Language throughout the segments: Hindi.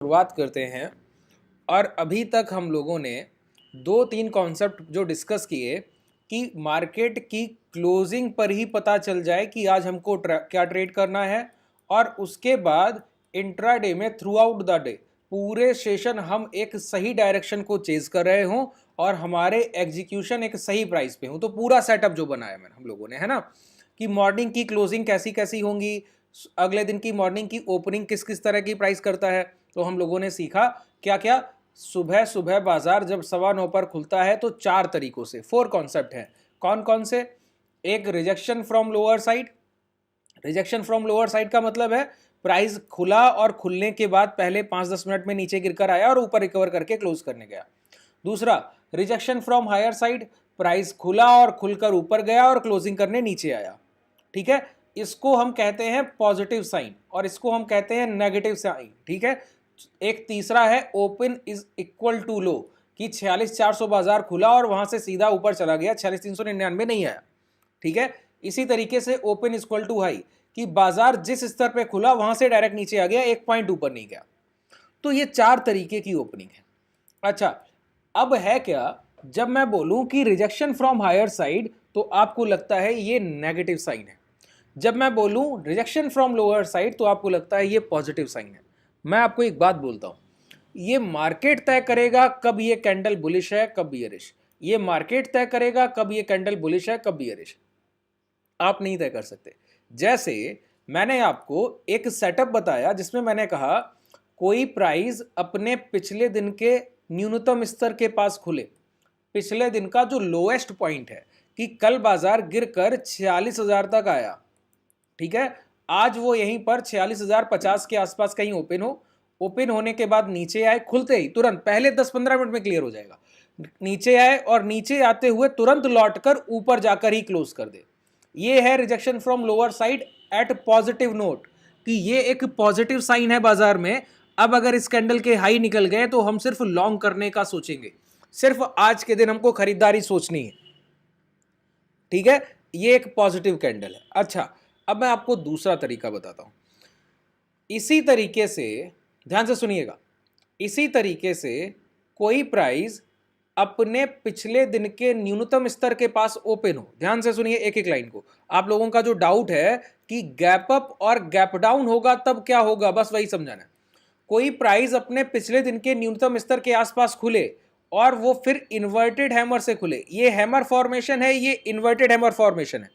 शुरुआत करते हैं। और अभी तक हम लोगों ने 2-3 कॉन्सेप्ट जो डिस्कस किए कि मार्केट की क्लोजिंग पर ही पता चल जाए कि आज हमको क्या ट्रेड करना है, और उसके बाद इंट्राडे में थ्रू आउट द डे पूरे सेशन हम एक सही डायरेक्शन को चेज कर रहे हों और हमारे एग्जीक्यूशन एक सही प्राइस पे हो। तो पूरा सेटअप जो बनाया मैंने हम लोगों ने, है ना, कि मॉर्निंग की क्लोजिंग कैसी कैसी होंगी, अगले दिन की मॉर्निंग की ओपनिंग किस किस तरह की प्राइस करता है। तो हम लोगों ने सीखा क्या क्या। सुबह सुबह बाजार जब 9:15 पर खुलता है तो 4 तरीकों से 4 कॉन्सेप्ट हैं। कौन कौन से? एक, rejection from lower side. Rejection from lower side का मतलब है प्राइस खुला और खुलने के बाद पहले 5-10 मिनट में नीचे गिरकर आया और ऊपर रिकवर करके क्लोज करने गया। दूसरा, rejection from higher side, price खुला और खुलकर ऊपर गया और क्लोजिंग करने नीचे आया। ठीक है, इसको हम कहते हैं पॉजिटिव साइन और इसको हम कहते हैं नेगेटिव साइन। ठीक है, एक तीसरा है open is equal to low, कि 46,400 बाजार खुला और वहां से सीधा ऊपर चला गया, 46,399 नहीं आया। ठीक है, इसी तरीके से open is equal to high, कि बाजार जिस स्तर पे खुला वहां से डायरेक्ट नीचे आ गया, 1 पॉइंट ऊपर नहीं गया। तो ये 4 तरीके की ओपनिंग है। अच्छा, अब है क्या, जब मैं बोलूं कि रिजेक्शन फ्रॉम हायर साइड तो आपको लगता है ये नेगेटिव साइन है। जब मैं बोलूं रिजेक्शन फ्रॉम लोअर साइड तो आपको लगता है ये पॉजिटिव साइन है। मैं आपको एक बात बोलता हूं, ये मार्केट तय करेगा कब ये कैंडल बुलिश है कब बियरिश। ये मार्केट तय करेगा कब ये कैंडल बुलिश है कब बियरिश, आप नहीं तय कर सकते। जैसे मैंने आपको एक सेटअप बताया जिसमें मैंने कहा कोई प्राइस अपने पिछले दिन के न्यूनतम स्तर के पास खुले, पिछले दिन का जो लोएस्ट पॉइंट है, कि कल बाजार गिरकर 46,000 तक आया। ठीक है, आज वो यहीं पर 46,050 के आसपास कहीं ओपन हो, ओपन होने के बाद नीचे आए, खुलते ही तुरंत पहले 10-15 मिनट में क्लियर हो जाएगा, नीचे आए और नीचे आते हुए तुरंत लौटकर ऊपर जाकर ही क्लोज कर दे। ये है rejection from lower side at positive note, कि ये एक पॉजिटिव साइन है बाजार में। अब अगर इस कैंडल के हाई निकल गए तो हम सिर्फ लॉन्ग करने का सोचेंगे, सिर्फ आज के दिन हमको खरीदारी सोचनी है। ठीक है, ये एक पॉजिटिव कैंडल है। अच्छा, अब मैं आपको दूसरा तरीका बताता हूं। इसी तरीके से ध्यान से सुनिएगा, इसी तरीके से कोई प्राइस अपने पिछले दिन के न्यूनतम स्तर के पास ओपन हो, ध्यान से सुनिए एक एक लाइन को। आप लोगों का जो डाउट है कि गैप अप और गैप डाउन होगा तब क्या होगा, बस वही समझाना है। कोई प्राइस अपने पिछले दिन के न्यूनतम स्तर के आसपास खुले और वो फिर इन्वर्टेड हैमर से खुले, ये हैमर फॉर्मेशन है, ये इन्वर्टेड हैमर फॉर्मेशन है।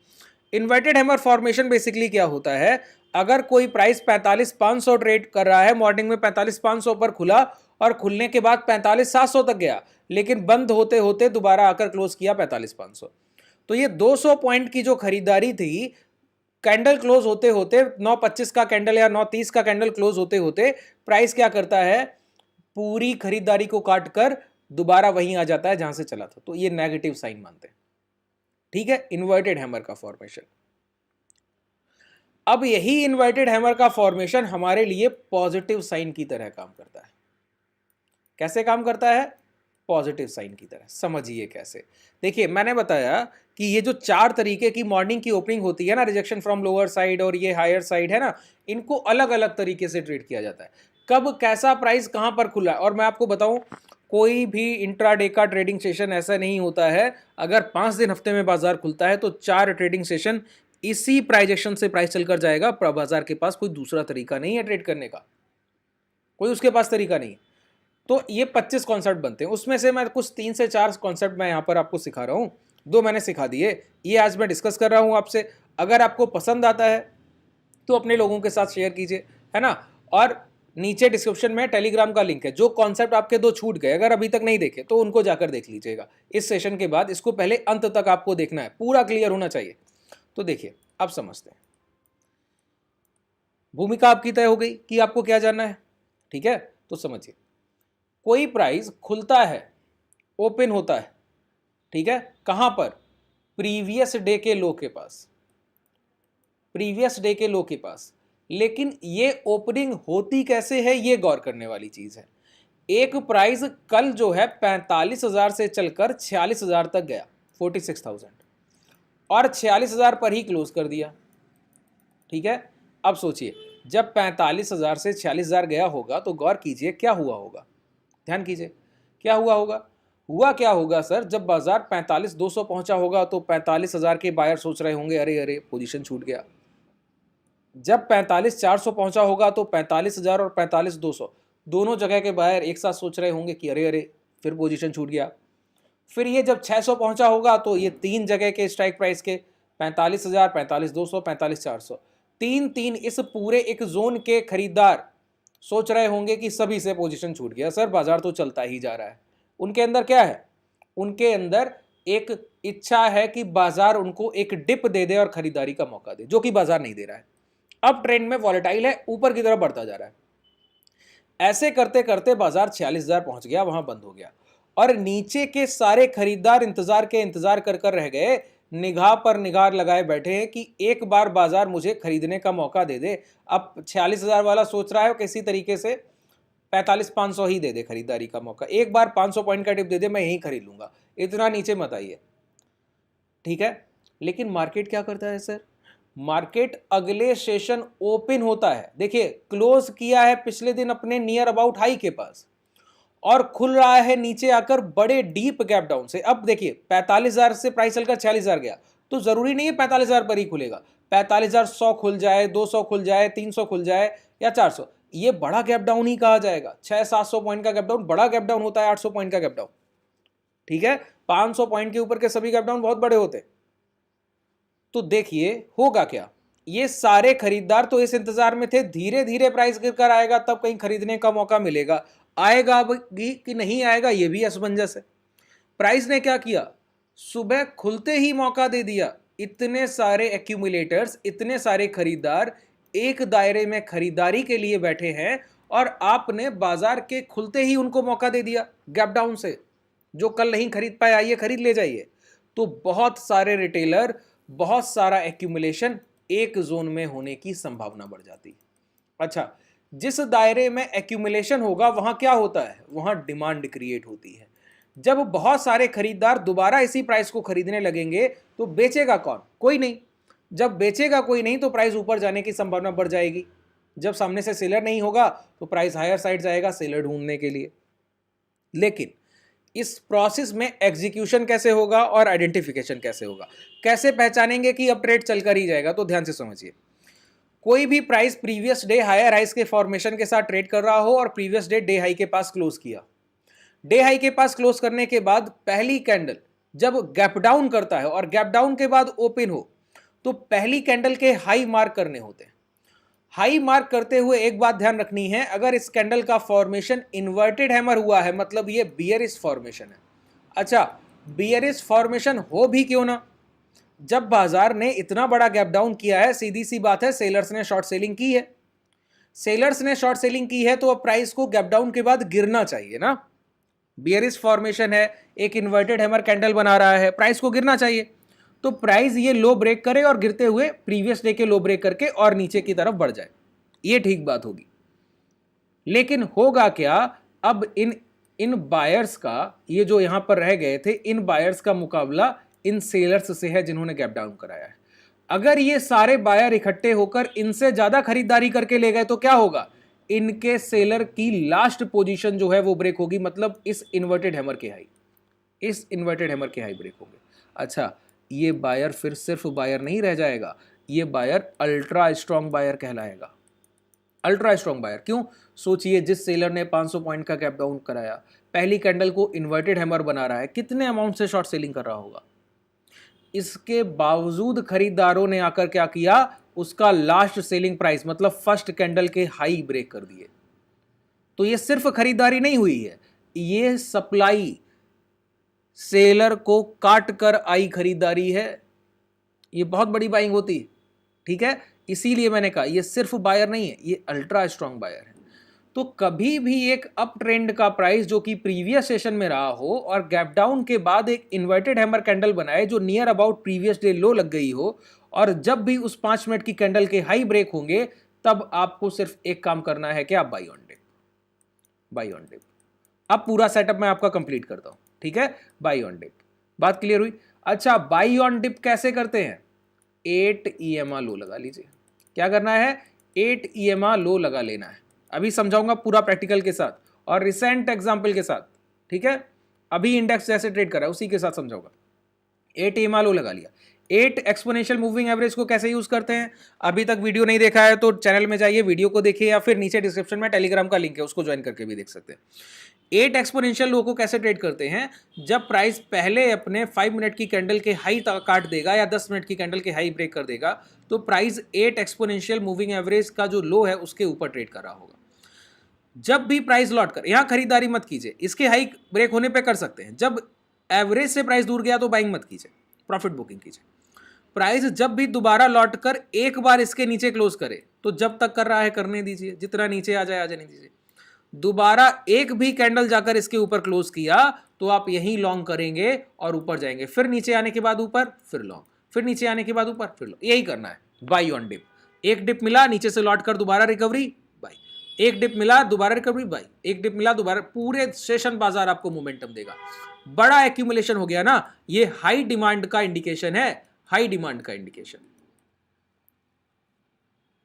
इन्वर्टेड हैमर फॉर्मेशन बेसिकली क्या होता है, अगर कोई प्राइस 45,500 ट्रेड कर रहा है, मॉर्निंग में 45,500 पर खुला और खुलने के बाद 45,700 तक गया, लेकिन बंद होते होते दोबारा आकर क्लोज किया 45,500, तो ये 200 पॉइंट की जो खरीदारी थी, कैंडल क्लोज होते होते 9:25 का कैंडल या 9:30 का कैंडल क्लोज होते होते प्राइस क्या करता है, पूरी खरीदारी को काटकर दोबारा वहीं आ जाता है जहां से चला था। तो ये नेगेटिव साइन मानते हैं। ठीक है, इन्वर्टेड हैमर का फॉर्मेशन। अब यही इन्वर्टेड हैमर का फॉर्मेशन हमारे लिए पॉजिटिव साइन की तरह काम करता है। कैसे काम करता है? पॉजिटिव साइन की तरह। समझिए कैसे। देखिए, मैंने बताया कि ये जो 4 तरीके की मॉर्निंग की ओपनिंग होती है ना, रिजेक्शन फ्रॉम लोअर साइड और ये हायर साइड है ना, इनको अलग अलग तरीके से ट्रेड किया जाता है। कब कैसा प्राइस कहां पर खुला, और मैं आपको बताऊं, कोई भी इंट्राडे का ट्रेडिंग सेशन ऐसा नहीं होता है। अगर 5 दिन हफ्ते में बाजार खुलता है तो 4 ट्रेडिंग सेशन इसी प्राइजेक्शन से प्राइस चलकर जाएगा। बाजार के पास कोई दूसरा तरीका नहीं है ट्रेड करने का, कोई उसके पास तरीका नहीं। तो ये 25 कॉन्सेप्ट बनते हैं, उसमें से मैं कुछ 3 से 4 कॉन्सेप्ट मैं यहां पर आपको सिखा रहा हूं। 2 मैंने सिखा दिए, ये आज मैं डिस्कस कर रहा हूं आपसे। अगर आपको पसंद आता है तो अपने लोगों के साथ शेयर कीजिए, है ना। और नीचे डिस्क्रिप्शन में टेलीग्राम का लिंक है। जो कॉन्सेप्ट आपके 2 छूट गए, अगर अभी तक नहीं देखे तो उनको जाकर देख लीजिएगा इस सेशन के बाद। इसको पहले अंत तक आपको देखना है, पूरा क्लियर होना चाहिए। तो देखिए, अब समझते हैं। भूमिका आपकी तय हो गई कि आपको क्या जानना है। ठीक है, तो समझिए, कोई प्राइस खुलता है, ओपन होता है, ठीक है, कहां पर? प्रीवियस डे के लो के पास, प्रीवियस डे के लो के पास। लेकिन ये ओपनिंग होती कैसे है, ये गौर करने वाली चीज है। एक प्राइस कल जो है 45,000 से चलकर 46,000 तक गया, 46,000, और 46,000 पर ही क्लोज कर दिया। ठीक है, अब सोचिए, जब 45,000 से 46,000 गया होगा तो गौर कीजिए क्या हुआ होगा, ध्यान कीजिए क्या हुआ होगा। हुआ क्या होगा सर, जब बाजार 45,200 पहुंचा होगा तो 45,000 के बायर सोच रहे होंगे अरे अरे पोजीशन छूट गया। जब 45,400 पहुंचा होगा तो 45,000 और 45,200 दोनों जगह के बायर एक साथ सोच रहे होंगे कि अरे अरे फिर पोजीशन छूट गया। फिर ये जब 600 पहुंचा होगा तो ये तीन जगह के स्ट्राइक प्राइस के 45,000, 45,200, 45,400 तीन तीन इस पूरे एक जोन के खरीदार सोच रहे होंगे कि सभी से पोजीशन छूट गया सर, बाजार तो चलता ही जा रहा है। उनके अंदर क्या है, उनके अंदर एक इच्छा है कि बाजार उनको एक डिप दे दे और खरीदारी का मौका दे, जो कि बाजार नहीं दे रहा है। अब ट्रेंड में वॉलेटाइल है, ऊपर की तरफ बढ़ता जा रहा है। ऐसे करते करते बाजार 46,000 पहुंच गया, वहां बंद हो गया और नीचे के सारे खरीदार इंतजार कर रह गए, निगाह पर निगाह लगाए बैठे हैं कि एक बार बाजार मुझे खरीदने का मौका दे दे। अब 46,000 वाला सोच रहा है किसी तरीके से 45,500 ही दे दे खरीदारी का मौका, एक बार 500 पॉइंट का टिप दे दे, मैं यही खरीद लूंगा, इतना नीचे मत आइए, ठीक है। लेकिन मार्केट क्या करता है सर, मार्केट अगले सेशन ओपन होता है, देखिए क्लोज किया है पिछले दिन अपने नियर अबाउट हाई के पास और खुल रहा है नीचे आकर बड़े डीप गैप डाउन से। अब देखिए 45,000 से प्राइस चलकर 46,000 गया तो जरूरी नहीं है 45,000 पर ही खुलेगा, 45,100 खुल जाए, 200 खुल जाए, 300 खुल जाए या 400, ये बड़ा गैप डाउन ही कहा जाएगा। 600-700 पॉइंट का गैप डाउन बड़ा गैप डाउन होता है, 800 पॉइंट का गैप डाउन, ठीक है। 500 पॉइंट के ऊपर के सभी गैप डाउन बहुत बड़े होते। तो देखिए होगा क्या, ये सारे खरीदार तो इस इंतजार में थे धीरे धीरे प्राइस गिरकर आएगा तब कहीं खरीदने का मौका मिलेगा, आएगा भी कि नहीं आएगा ये भी असमंजस है। प्राइस ने क्या किया, सुबह खुलते ही मौका दे दिया, इतने सारे एक्यूमुलेटर्स, इतने सारे खरीदार एक दायरे में खरीदारी के लिए बैठे हैं और आपने बाजार के खुलते ही उनको मौका दे दिया गैप डाउन से, जो कल नहीं खरीद पाए आइए खरीद ले जाइए। तो बहुत सारे रिटेलर, बहुत सारा एक्यूमुलेशन एक जोन में होने की संभावना बढ़ जाती है। अच्छा, जिस दायरे में एक्यूमुलेशन होगा वहां क्या होता है, वहां डिमांड क्रिएट होती है। जब बहुत सारे खरीदार दोबारा इसी प्राइस को खरीदने लगेंगे तो बेचेगा कौन, कोई नहीं। जब बेचेगा कोई नहीं तो प्राइस ऊपर जाने की संभावना बढ़ जाएगी। जब सामने से सेलर नहीं होगा तो प्राइस हायर साइड जाएगा सेलर ढूंढने के लिए। लेकिन इस प्रोसेस में एग्जीक्यूशन कैसे होगा और आइडेंटिफिकेशन कैसे होगा, कैसे पहचानेंगे कि अब ट्रेड चलकर ही जाएगा, तो ध्यान से समझिए। कोई भी प्राइस प्रीवियस डे हायर हाइस के फॉर्मेशन के साथ ट्रेड कर रहा हो और प्रीवियस डे हाई के पास क्लोज किया, डे हाई के पास क्लोज करने के बाद पहली कैंडल जब गैप डाउन करता है और गैप डाउन के बाद ओपन हो तो पहली कैंडल के हाई मार्क करने होते हैं। हाई मार्क करते हुए एक बात ध्यान रखनी है, अगर इस कैंडल का फॉर्मेशन इन्वर्टेड हैमर हुआ है मतलब ये बियरिश फॉर्मेशन है। अच्छा, बियरिश फॉर्मेशन हो भी क्यों ना, जब बाजार ने इतना बड़ा गैप डाउन किया है, सीधी सी बात है सेलर्स ने शॉर्ट सेलिंग की है, सेलर्स ने शॉर्ट सेलिंग की है तो अब प्राइस को गैप डाउन के बाद गिरना चाहिए ना। बियरिश फॉर्मेशन है, एक इन्वर्टेड हैमर कैंडल बना रहा है, प्राइस को गिरना चाहिए। तो प्राइस ये लो ब्रेक करे और गिरते हुए प्रीवियस डे के लो ब्रेक करके और नीचे की तरफ बढ़ जाए, ये ठीक बात होगी। लेकिन होगा क्या, अब इन बायर्स का, ये जो यहां पर रह गए थे, इन बायर्स का मुकाबला इन सेलर्स से है जिन्होंने गैप डाउन कराया है। अगर ये सारे बायर इकट्ठे होकर इनसे ज्यादा खरीदारी करके ले गए तो क्या होगा, इनके सेलर की लास्ट पोजीशन जो है वो ब्रेक होगी, मतलब इस इन्वर्टेड हैमर के हाई, इस इन्वर्टेड हैमर के हाई ब्रेक होंगे। अच्छा, ये बायर फिर सिर्फ बायर नहीं रह जाएगा, ये बायर अल्ट्रा स्ट्रॉन्ग बायर कहलाएगा। अल्ट्रा स्ट्रॉन्ग बायर क्यों, सोचिए जिस सेलर ने 500 पॉइंट का गैप डाउन कराया, पहली कैंडल को इन्वर्टेड हैमर बना रहा है, कितने अमाउंट से शॉर्ट सेलिंग कर रहा होगा, इसके बावजूद खरीदारों ने आकर क्या किया, उसका लास्ट सेलिंग प्राइस मतलब फर्स्ट कैंडल के हाई ब्रेक कर दिए। तो ये सिर्फ खरीदारी नहीं हुई है, ये सप्लाई सेलर को काट कर आई खरीदारी है, ये बहुत बड़ी बाइंग होती है, ठीक है। इसीलिए मैंने कहा ये सिर्फ बायर नहीं है, ये अल्ट्रा स्ट्रॉन्ग बायर है। तो कभी भी एक अप ट्रेंड का प्राइस जो कि प्रीवियस सेशन में रहा हो और गैप डाउन के बाद एक इन्वर्टेड हैमर कैंडल बनाए जो नियर अबाउट प्रीवियस डे लो लग गई हो, और जब भी उस 5 मिनट की कैंडल के हाई ब्रेक होंगे तब आपको सिर्फ एक काम करना है कि आप buy on dip, buy on dip. अब पूरा सेटअप मैं आपका कंप्लीट करता हूं, ठीक है। बाई ऑन डिप, बात क्लियर हुई। अच्छा, बाई ऑन डिप कैसे करते हैं, 8 EMA लो लगा लीजिए। क्या करना है, 8 EMA लो लगा लेना है। अभी समझाऊंगा पूरा प्रैक्टिकल के साथ और रिसेंट एग्जाम्पल के साथ, ठीक है। अभी इंडेक्स जैसे ट्रेड कर रहा है उसी के साथ समझाऊंगा। 8 EMA लो लगा लिया। 8 एक्सपोनेंशियल मूविंग एवरेज को कैसे यूज करते हैं, अभी तक वीडियो नहीं देखा है तो चैनल में जाइए, वीडियो को देखिए, या फिर नीचे डिस्क्रिप्शन में टेलीग्राम का लिंक है, उसको ज्वाइन करके भी देख सकते हैं। 8 एक्सपोनेंशियल लो को कैसे ट्रेड करते हैं, जब प्राइस पहले अपने 5 मिनट की कैंडल के हाई काट देगा या 10 मिनट की कैंडल के हाई ब्रेक कर देगा, तो प्राइस 8 एक्सपोनेंशियल मूविंग एवरेज का जो लो है उसके ऊपर ट्रेड कर रहा होगा। जब भी प्राइस लौट कर, यहां खरीदारी मत कीजिए, इसके हाई ब्रेक होने पे कर सकते हैं, जब एवरेज से प्राइस दूर गया तो बाइंग मत कीजिए, प्रॉफिट बुकिंग कीजिए। प्राइस जब भी दोबारा लौट कर एक बार इसके नीचे क्लोज करे, तो जब तक कर रहा है करने दीजिए, जितना नीचे आ जाए नहीं दीजिए। दोबारा एक भी कैंडल जाकर इसके ऊपर क्लोज किया तो आप यही लॉन्ग करेंगे और ऊपर जाएंगे, फिर नीचे आने के बाद ऊपर, फिर लॉन्ग, फिर नीचे आने के बाद ऊपर, फिर लॉन्ग, यही करना है। बाई ऑन डिप, एक डिप मिला नीचे से लौट कर दोबारा रिकवरी, बाई, एक डिप मिला दोबारा रिकवरी, बाई, एक डिप मिला दोबारा, पूरे सेशन बाजार आपको मोमेंटम देगा। बड़ा एक्यूमुलेशन हो गया ना, ये हाई डिमांड का इंडिकेशन है, हाई डिमांड का इंडिकेशन,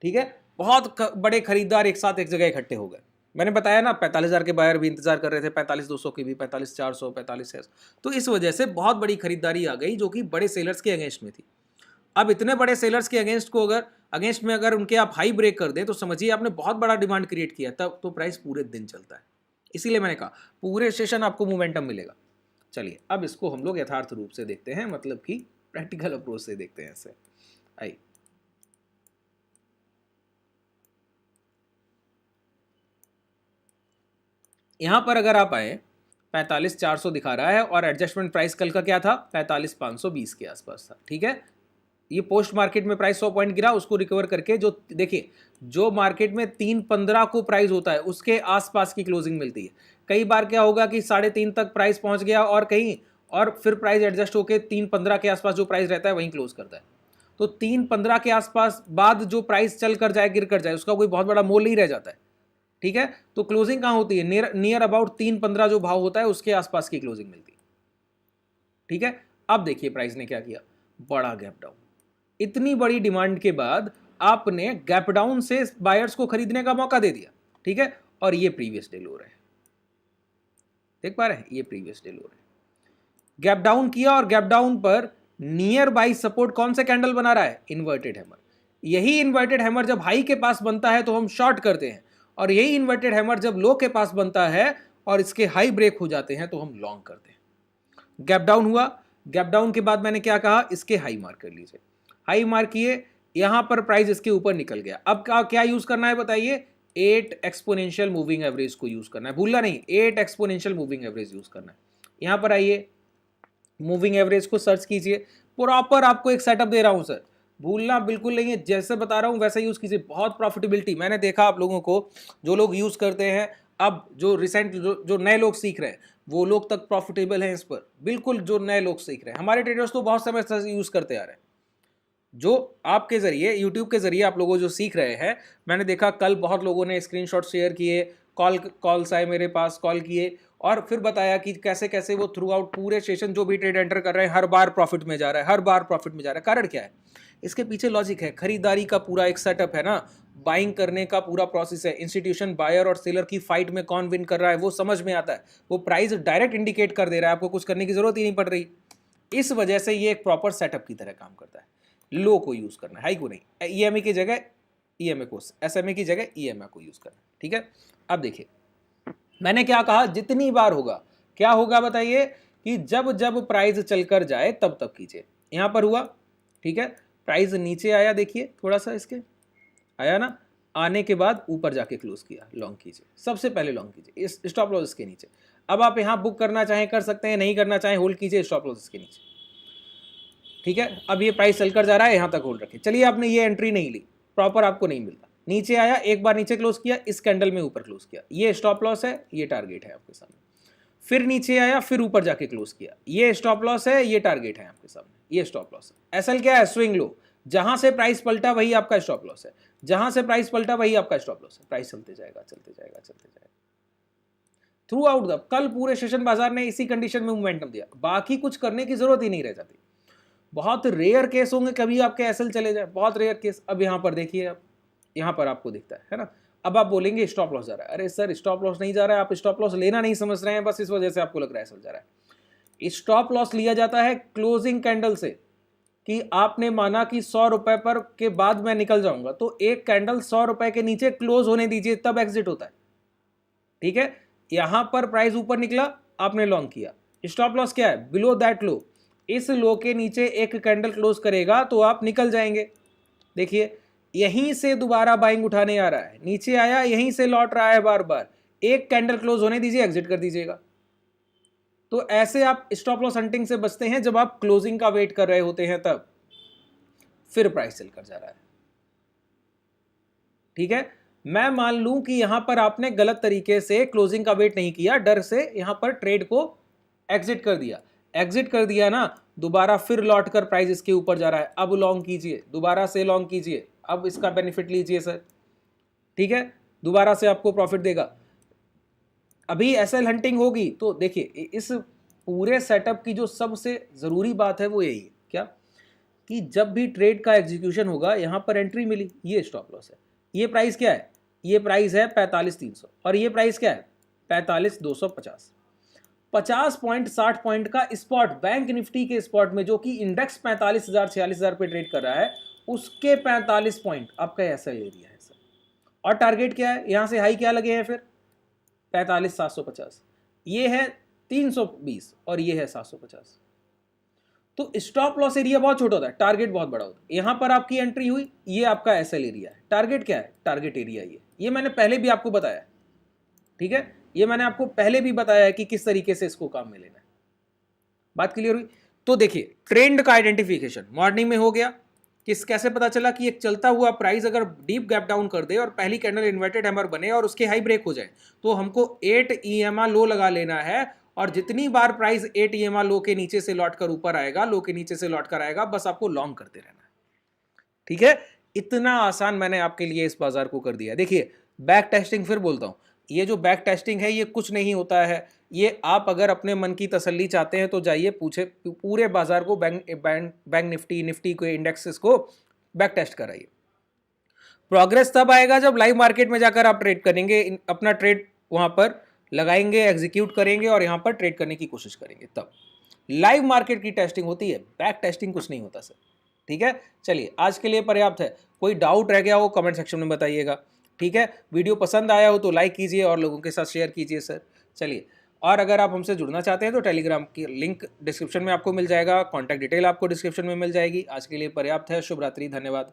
ठीक है। बहुत बड़े खरीदार एक साथ एक जगह इकट्ठे हो गए। मैंने बताया ना 45,000 के बायर भी इंतजार कर रहे थे, 45,200 की भी, 45,400, 45,600, तो इस वजह से बहुत बड़ी खरीदारी आ गई जो कि बड़े सेलर्स के अगेंस्ट में थी। अब इतने बड़े सेलर्स के अगेंस्ट में अगर उनके आप हाई ब्रेक कर दें तो समझिए आपने बहुत बड़ा डिमांड क्रिएट किया, तब तो प्राइस पूरे दिन चलता है। इसीलिए मैंने कहा पूरे सेशन आपको मोमेंटम मिलेगा। चलिए अब इसको हम लोग यथार्थ रूप से देखते हैं, मतलब कि प्रैक्टिकल अप्रोच से देखते हैं। ऐसे आइए, यहां पर अगर आप आए 45,400 दिखा रहा है और एडजस्टमेंट प्राइस कल का क्या था, 45,520 के आसपास था, ठीक है। ये पोस्ट मार्केट में प्राइस 100 पॉइंट गिरा, उसको रिकवर करके जो देखिए जो मार्केट में 3.15 को प्राइस होता है उसके आसपास की क्लोजिंग मिलती है। कई बार क्या होगा कि 3.5 तक प्राइस पहुंच गया और कहीं और फिर प्राइस एडजस्ट होकर 3.15 के आसपास जो प्राइस रहता है वहीं क्लोज करता है। तो 3.15 के आसपास बाद जो प्राइस चल कर जाए, गिर कर जाए, उसका कोई बहुत बड़ा मोल नहीं रह जाता है, ठीक है। तो क्लोजिंग कहां होती है, नियर अबाउट 3.15 जो भाव होता है उसके आसपास की क्लोजिंग मिलती है, ठीक है। अब देखिए प्राइस ने क्या किया, बड़ा गैप डाउन। इतनी बड़ी डिमांड के बाद आपने गैप डाउन से बायर्स को खरीदने का मौका दे दिया, ठीक है। और ये प्रीवियस डे लो रहे हैं, देख पा रहे हैं, ये प्रीवियस डे लो रहे हैं। गैप डाउन किया और गैप डाउन पर नियर बाई सपोर्ट कौन से कैंडल बना रहा है, इन्वर्टेड हैमर। यही इन्वर्टेड हैमर जब हाई के पास बनता है तो हम शॉर्ट करते हैं, और यही इन्वर्टेड हैमर जब लो के पास बनता है और इसके हाई ब्रेक हो जाते हैं तो हम लॉन्ग करते हैं। गैप डाउन हुआ, गैप डाउन के बाद मैंने क्या कहा, इसके हाई मार्क कर लीजिए, हाई मार्क किए, यहां पर प्राइस इसके ऊपर निकल गया। अब क्या यूज करना है बताइए, 8 एक्सपोनेंशियल मूविंग एवरेज को यूज करना है, भूलना नहीं, 8 एक्सपोनेंशियल मूविंग एवरेज यूज करना है। यहां पर आइए, मूविंग एवरेज को सर्च कीजिए, प्रॉपर आपको एक सेटअप दे रहा हूं सर, भूलना बिल्कुल नहीं है, जैसे बता रहा हूं वैसा यूज कीजिए। बहुत प्रॉफिटेबिलिटी मैंने देखा आप लोगों को, जो लोग यूज करते हैं, अब जो रिसेंट जो नए लोग सीख रहे हैं वो लोग तक प्रॉफिटेबल हैं इस पर, बिल्कुल जो नए लोग सीख रहे हैं। हमारे ट्रेडर्स तो बहुत समय से यूज करते आ रहे हैं। जो आपके जरिए यूट्यूब के जरिए आप लोगों जो सीख रहे हैं, मैंने देखा कल बहुत लोगों ने स्क्रीनशॉट शेयर किए, कॉल्स आए मेरे पास, कॉल किए और फिर बताया कि कैसे कैसे वो थ्रू आउट पूरे सेशन जो भी ट्रेड एंटर कर रहे हैं हर बार प्रॉफिट में जा रहा है, हर बार प्रॉफिट में जा रहा है। कारण क्या है, इसके पीछे लॉजिक है, खरीदारी का पूरा एक सेटअप है ना, बाइंग करने का पूरा प्रोसेस है, इंस्टीट्यूशन बायर और सेलर की फाइट में कौन विन कर रहा है वो समझ में आता है, वो प्राइस डायरेक्ट इंडिकेट कर दे रहा है, आपको कुछ करने की जरूरत ही नहीं पड़ रही। इस वजह से ये एक प्रॉपर सेटअप की तरह काम करता है। लो को यूज करना है, हाई को नहीं, ईएमए की जगह ईएमए को, एसएमए की जगह ईएमए को यूज करना है, ठीक है। अब देखिए मैंने क्या कहा, जितनी बार होगा क्या होगा बताइए, कि जब जब प्राइस चलकर जाए तब तब कीजिए। यहां पर हुआ, ठीक है, प्राइस नीचे आया, देखिए थोड़ा सा इसके आया ना, आने के बाद ऊपर जाके क्लोज किया, लॉन्ग कीजिए, सबसे पहले लॉन्ग कीजिए, इस स्टॉप लॉस इसके नीचे। अब आप यहां बुक करना चाहें कर सकते हैं, नहीं करना चाहें होल्ड कीजिए, स्टॉप लॉस इसके नीचे, ठीक है। अब ये प्राइस चलकर जा रहा है, यहां तक होल्ड रखें। चलिए आपने ये एंट्री नहीं ली, प्रॉपर आपको नहीं मिलता, नीचे आया, एक बार नीचे क्लोज किया, इस कैंडल में ऊपर क्लोज किया, ये स्टॉप लॉस है, ये टारगेट है आपके सामने। फिर नीचे आया, फिर ऊपर जाके क्लोज किया, ये स्टॉप लॉस है, ये टारगेट है आपके सामने, ये स्टॉप लॉस है। एसएल क्या है, स्विंग लो, जहां से प्राइस पलटा वही आपका स्टॉप लॉस है, जहां से प्राइस पलटा वही आपका स्टॉप लॉस है। प्राइस चलते जाएगा, चलते जाएगा, चलते जाएगा थ्रू आउट द, कल पूरे सेशन बाजार ने इसी कंडीशन में मोमेंटम दिया, बाकी कुछ करने की जरूरत ही नहीं रह जाती। बहुत रेयर केस होंगे कभी आपके एसएल चले जाए, बहुत रेयर केस। अब यहां पर देखिए, आप यहाँ पर आपको दिखता है ना। अब आप बोलेंगे स्टॉप लॉस जा रहा है, अरे सर स्टॉप लॉस नहीं जा रहा है, आप स्टॉप लॉस लेना नहीं समझ रहे हैं, बस इस वजह से आपको लग रहा है चल जा रहा है। स्टॉप लॉस लिया जाता है क्लोजिंग कैंडल से, कि आपने माना कि 100 रुपए पर के बाद मैं निकल जाऊंगा, तो एक कैंडल 100 रुपए के नीचे क्लोज होने दीजिए, तब एग्जिट होता है। ठीक है, यहां पर प्राइस ऊपर निकला, आपने लॉन्ग किया, स्टॉप लॉस क्या है, बिलो दैट लो, इस लो के नीचे एक कैंडल क्लोज करेगा तो आप निकल जाएंगे। देखिए यहीं से दोबारा बाइंग उठाने आ रहा है, नीचे आया, यहीं से लौट रहा है बार बार, एक कैंडल क्लोज होने दीजिए, एग्जिट कर दीजिएगा। तो ऐसे आप स्टॉप लॉस हंटिंग से बचते हैं जब आप क्लोजिंग का वेट कर रहे होते हैं, तब फिर प्राइस सेल कर जा रहा है। ठीक है, मैं मान लूं कि यहां पर आपने गलत तरीके से क्लोजिंग का वेट नहीं किया, डर से यहां पर ट्रेड को एग्जिट कर दिया, एग्जिट कर दिया ना, दोबारा फिर लौट कर प्राइस इसके ऊपर जा रहा है, अब लॉन्ग कीजिए, दोबारा से लॉन्ग कीजिए, अब इसका बेनिफिट लीजिए सर। ठीक है, दोबारा से आपको प्रॉफिट देगा। अभी एसएल हंटिंग होगी तो देखिए इस पूरे सेटअप की जो सबसे जरूरी बात है वो यही है, क्या, कि जब भी ट्रेड का एग्जीक्यूशन होगा, यहां पर एंट्री मिली, ये स्टॉप लॉस है, ये प्राइस क्या है, ये प्राइस है 45,300, और ये प्राइस क्या है 45,250। 50 पॉइंट 60 पॉइंट का स्पॉट, बैंक निफ्टी के स्पॉट में, जो कि इंडेक्स 45,000 46,000 पे ट्रेड कर रहा है, उसके 45 पॉइंट आपका एसएल एरिया है सर। और टारगेट क्या है, यहां से हाई क्या लगे हैं फिर 45,750, ये है 320 और ये है 750। तो स्टॉप लॉस एरिया बहुत छोटा होता है, टारगेट बहुत बड़ा होता है। यहां पर आपकी एंट्री हुई, ये आपका एसएल एरिया है, टारगेट क्या है, टारगेट एरिया ये मैंने पहले भी आपको बताया। ठीक है, ये मैंने आपको पहले भी बताया है कि किस तरीके से इसको काम में लेना है। बात क्लियर हुई। तो देखिए ट्रेंड का आइडेंटिफिकेशन मॉर्निंग में हो गया, कैसे पता चला कि एक चलता हुआ प्राइस अगर डीप गैप डाउन कर दे और पहली कैंडल इन्वर्टेड हैमर बने और उसके हाई ब्रेक हो जाए, तो हमको 8 EMA लो लगा लेना है, और जितनी बार प्राइस 8 EMA लो के नीचे से लौट कर ऊपर आएगा, लो के नीचे से लौट कर आएगा, बस आपको लॉन्ग करते रहना है। ठीक है, इतना आसान मैंने आपके लिए इस बाजार को कर दिया। देखिए बैक टेस्टिंग, फिर बोलता हूं, ये जो बैक टेस्टिंग है ये कुछ नहीं होता है, ये आप अगर अपने मन की तसल्ली चाहते हैं तो जाइए पूछे पूरे बाजार को, बैंक निफ्टी के इंडेक्सेस को बैक टेस्ट कराइए। प्रोग्रेस तब आएगा जब लाइव मार्केट में जाकर आप ट्रेड करेंगे, अपना ट्रेड वहां पर लगाएंगे, एग्जीक्यूट करेंगे और यहां पर ट्रेड करने की कोशिश करेंगे, तब लाइव मार्केट की टेस्टिंग होती है, बैक टेस्टिंग कुछ नहीं होता सर। ठीक है, चलिए आज के लिए पर्याप्त है, कोई डाउट रह गया हो कमेंट सेक्शन में बताइएगा। ठीक है, वीडियो पसंद आया हो तो लाइक कीजिए और लोगों के साथ शेयर कीजिए सर। चलिए, और अगर आप हमसे जुड़ना चाहते हैं तो टेलीग्राम की लिंक डिस्क्रिप्शन में आपको मिल जाएगा, कॉन्टैक्ट डिटेल आपको डिस्क्रिप्शन में मिल जाएगी। आज के लिए पर्याप्त है, शुभ रात्रि, धन्यवाद।